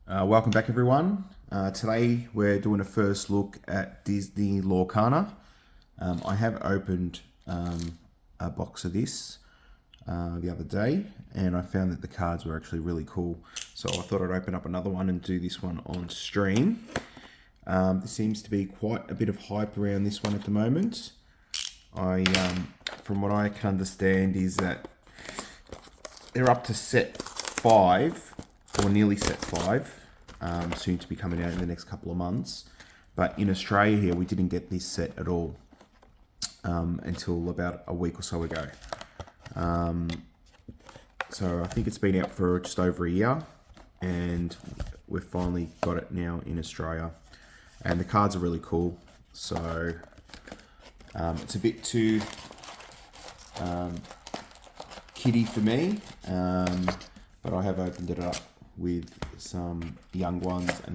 Welcome back, everyone. Today we're doing a first look at Disney Lorcana. I have opened a box of this the other day, and I found that the cards were actually really cool. So I thought I'd open up another one and do this one on stream. There seems to be quite a bit of hype around this one at the moment. From what I can understand, is that they're up to set 5, or nearly set 5, soon to be coming out in the next couple of months. But in Australia here, we didn't get this set at all until about a week or so ago. So I think it's been out for just over a year, and we've finally got it now in Australia. And the cards are really cool. So it's a bit too kiddie for me, but I have opened it up with some young ones, and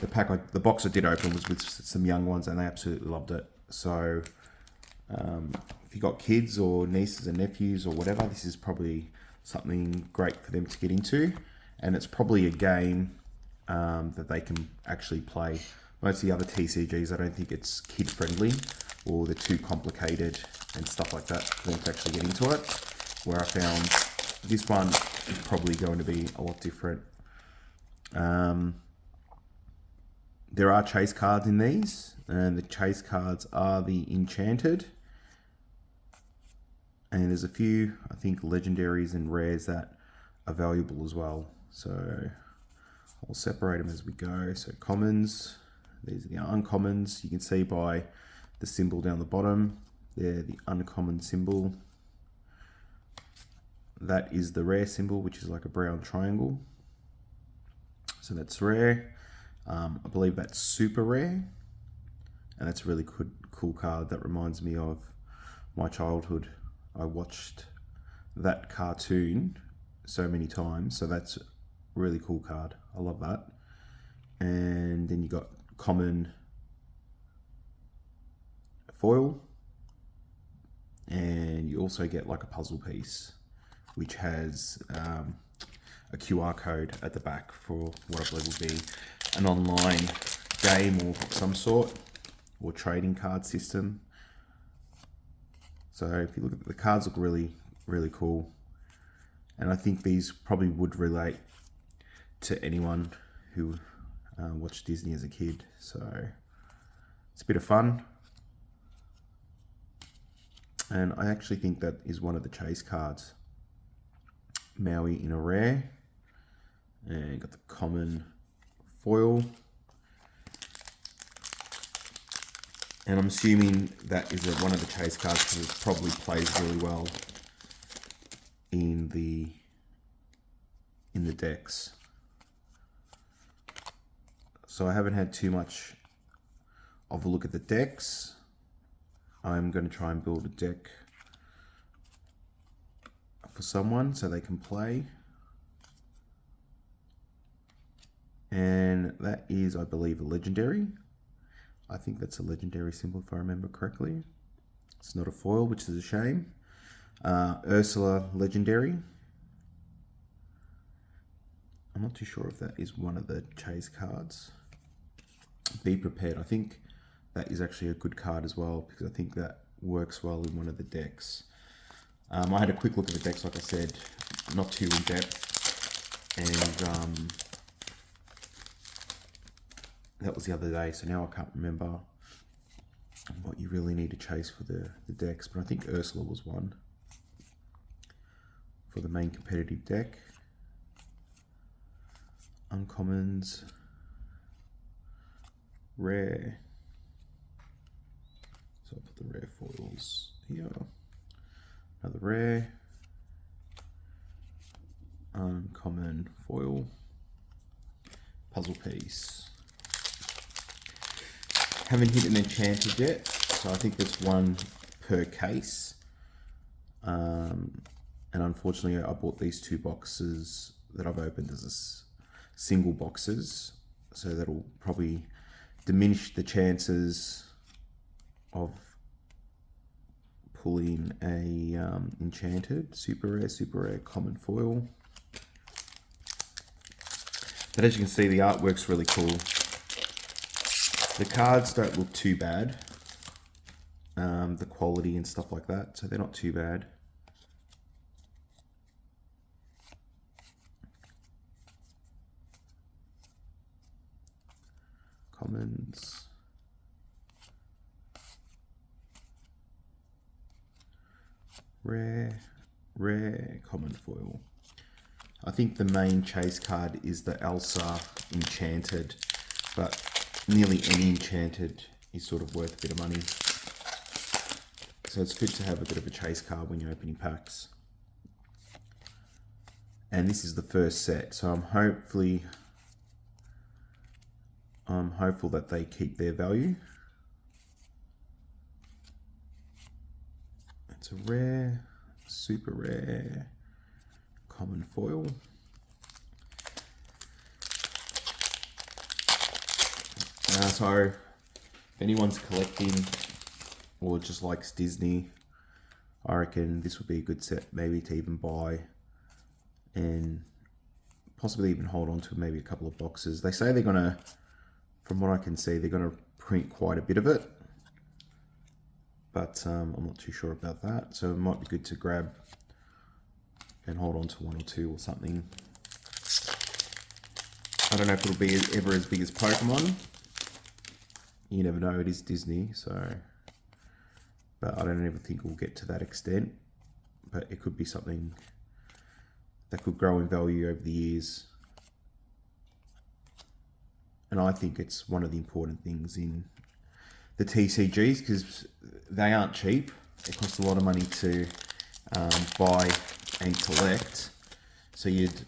the box I did open was with some young ones, and they absolutely loved it. So if you got kids or nieces and nephews or whatever, this is probably something great for them to get into, and it's probably a game that they can actually play. Most of the other TCGs, I don't think it's kid friendly, or they're too complicated and stuff like that for them to actually get into it. Where I found this one is probably going to be a lot different. There are chase cards in these, and the chase cards are the Enchanted. And there's a few, I think, legendaries and rares that are valuable as well. So I'll separate them as we go. So commons, these are the uncommons. You can see by the symbol down the bottom, they're the uncommon symbol. That is the rare symbol, which is like a brown triangle. So that's rare. I believe that's super rare. And that's a really cool card. That reminds me of my childhood. I watched that cartoon so many times. So that's a really cool card. I love that. And then you got common foil. And you also get like a puzzle piece, which has a QR code at the back for what I believe will be an online game or some sort, or trading card system. So if you look at the cards, look really, really cool. And I think these probably would relate to anyone who watched Disney as a kid. So it's a bit of fun. And I actually think that is one of the chase cards. Maui in a rare, and got the common foil, and I'm assuming that is one of the chase cards because it probably plays really well in the decks. So I haven't had too much of a look at the decks. I'm going to try and build a deck for someone so they can play. And that is, I believe, a legendary. I think that's a legendary symbol if I remember correctly. It's not a foil, which is a shame. Ursula legendary. I'm not too sure if that is one of the chase cards. Be prepared. I think that is actually a good card as well, because I think that works well in one of the decks. I had a quick look at the decks, like I said, not too in depth, and that was the other day, so now I can't remember what you really need to chase for the decks, but I think Ursula was one for the main competitive deck. Uncommons, rare, so I'll put the rare foils here. Another rare, uncommon foil, puzzle piece. Haven't hit an enchanted yet, so I think there's one per case. And unfortunately, I bought these 2 boxes that I've opened as single boxes, so that'll probably diminish the chances of pulling a enchanted, super rare, common foil. But as you can see, the artwork's really cool. The cards don't look too bad. The quality and stuff like that, so they're not too bad. Commons. Rare, common foil. I think the main chase card is the Elsa Enchanted, but nearly any Enchanted is sort of worth a bit of money. So it's good to have a bit of a chase card when you're opening packs. And this is the first set, so I'm hopeful that they keep their value. It's a rare, super rare, common foil. So if anyone's collecting or just likes Disney, I reckon this would be a good set maybe to even buy and possibly even hold on to maybe a couple of boxes. They say they're gonna, from what I can see, they're gonna print quite a bit of it, but I'm not too sure about that. So it might be good to grab and hold on to one or two or something. I don't know if it'll be ever as big as Pokemon. You never know, it is Disney, so, but I don't ever think we'll get to that extent. But it could be something that could grow in value over the years. And I think it's one of the important things in the TCGs, because they aren't cheap. It costs a lot of money to buy and collect. So you'd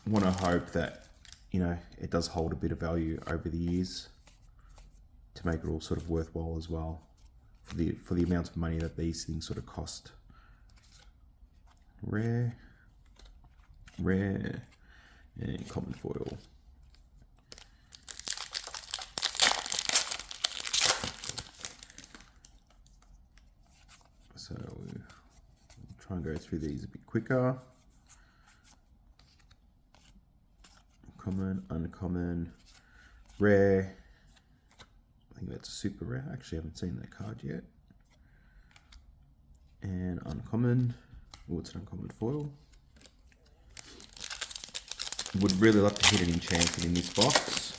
want to hope that, you know, it does hold a bit of value over the years to make it all sort of worthwhile as well for the amount of money that these things sort of cost. Rare, and common foil. So we'll try and go through these a bit quicker. Common, uncommon, rare. I think that's a super rare. Actually, I haven't seen that card yet. And uncommon. Oh, it's an uncommon foil. Would really love to hit an enchanted in this box.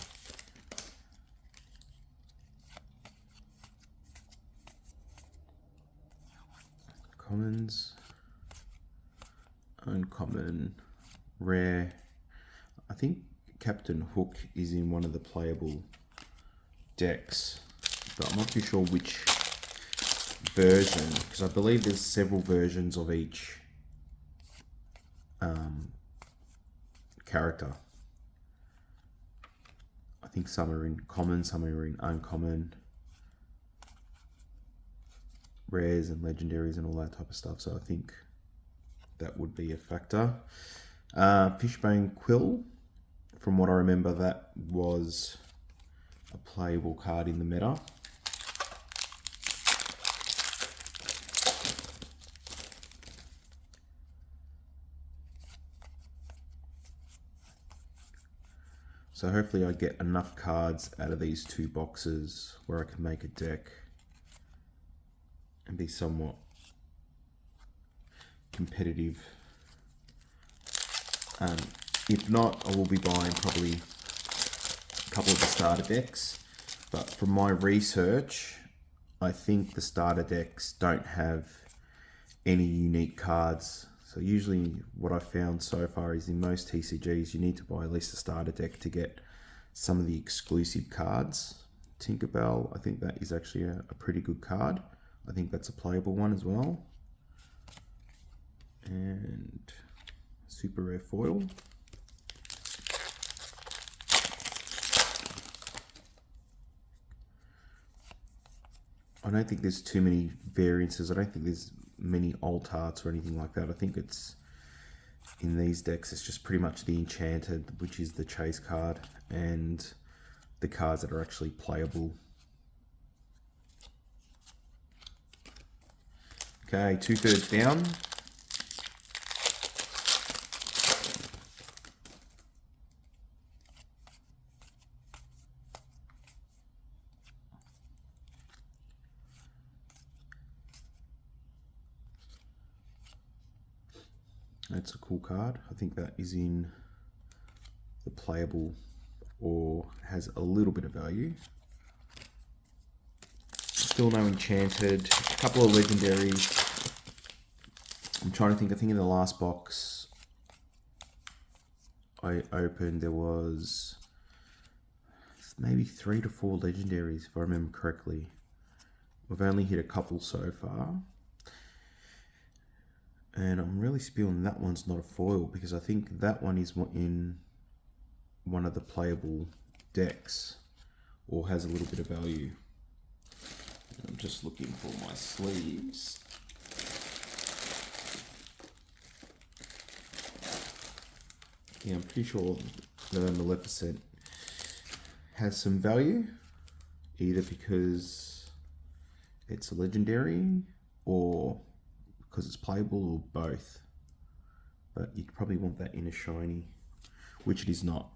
Commons. Uncommon. Rare. I think Captain Hook is in one of the playable decks, but I'm not too sure which version, because I believe there's several versions of each character. I think some are in common, some are in uncommon, rares and legendaries and all that type of stuff, so I think that would be a factor. Fishbone Quill, from what I remember, that was a playable card in the meta. So hopefully I get enough cards out of these two boxes where I can make a deck and be somewhat competitive. If not, I will be buying probably a couple of the starter decks, but from my research, I think the starter decks don't have any unique cards. So usually what I've found so far is in most TCGs, you need to buy at least a starter deck to get some of the exclusive cards. Tinkerbell, I think that is actually a pretty good card. I think that's a playable one as well. And super rare foil. I don't think there's too many variances. I don't think there's many alt arts or anything like that. I think it's, in these decks, it's just pretty much the Enchanted, which is the chase card, and the cards that are actually playable. Okay, 2/3 down. That's a cool card. I think that is in the playable or has a little bit of value. Still no enchanted. A couple of legendaries. I'm trying to think. I think in the last box I opened, there was maybe 3 to 4 legendaries, if I remember correctly. We've only hit a couple so far. And I'm really spewing that one's not a foil, because I think that one is in one of the playable decks, or has a little bit of value. I'm just looking for my sleeves. Yeah, I'm pretty sure the Maleficent has some value, either because it's a legendary or because it's playable, or both. But you probably want that in a shiny, which it is not.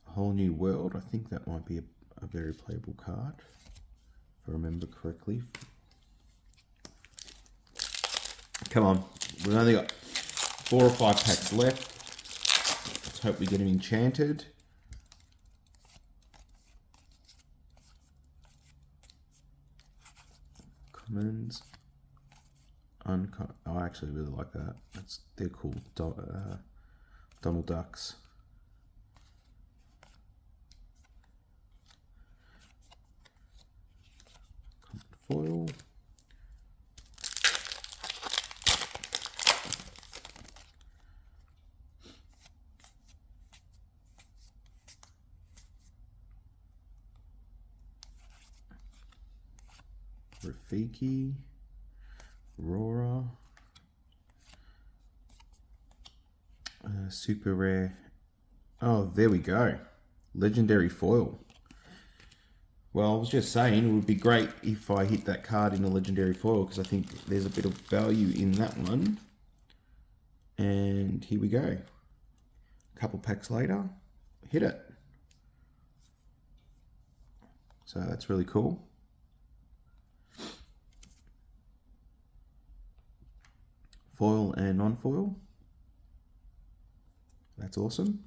A Whole New World, I think that might be a very playable card, if I remember correctly. Come on, we've only got 4 or 5 packs left. Let's hope we get him enchanted. Commons. Oh, I actually really like that. They're cool. Donald Ducks. Foil. Rafiki. Aurora. Super rare. Oh, there we go. Legendary foil. Well, I was just saying, it would be great if I hit that card in a legendary foil, because I think there's a bit of value in that one. And here we go. A couple packs later, hit it. So that's really cool. Foil and non-foil. That's awesome.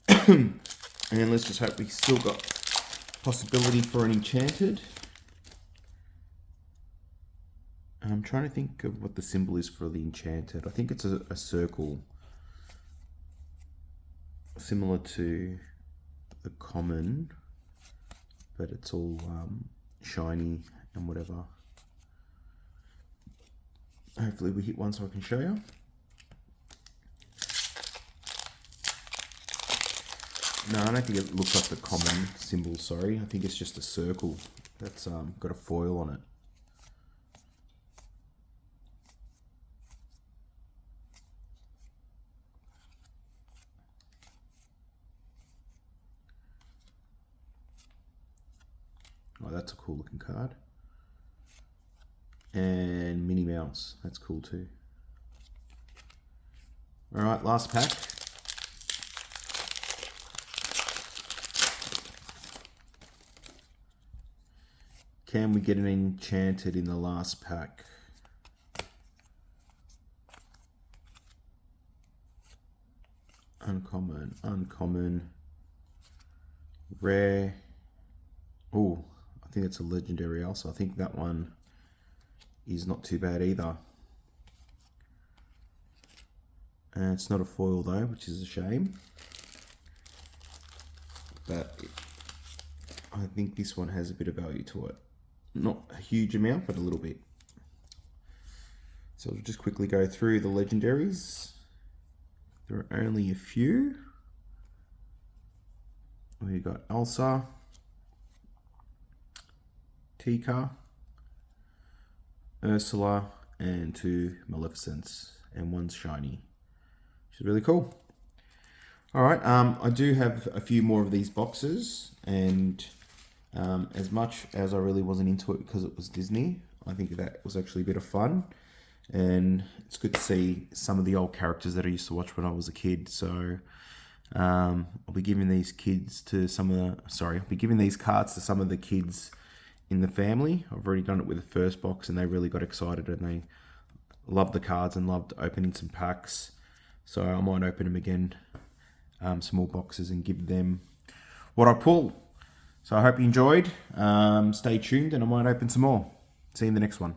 And let's just hope we still got possibility for an enchanted. I'm trying to think of what the symbol is for the enchanted. I think it's a circle, similar to the common, but it's all shiny and whatever. Hopefully we hit one so I can show you. No, I don't think it looks like the common symbol, sorry. I think it's just a circle that's got a foil on it. Oh, that's a cool looking card. And Minnie Mouse, that's cool too. All right, last pack. Can we get an enchanted in the last pack? Uncommon, uncommon, rare. Oh, I think it's a legendary also. I think that one is not too bad either. And it's not a foil though, which is a shame. But I think this one has a bit of value to it. Not a huge amount, but a little bit. So I'll just quickly go through the legendaries. There are only a few. We got Elsa, Tika, Ursula, and 2 Maleficents, and 1's shiny, which is really cool. All right, I do have a few more of these boxes, and As much as I really wasn't into it because it was Disney, I think that was actually a bit of fun. And it's good to see some of the old characters that I used to watch when I was a kid. So I'll be giving these kids to some of the, sorry, I'll be giving these cards to some of the kids in the family. I've already done it with the first box and they really got excited and they loved the cards and loved opening some packs. So I might open them again, some more boxes, and give them what I pull. So I hope you enjoyed. Stay tuned and I might open some more. See you in the next one.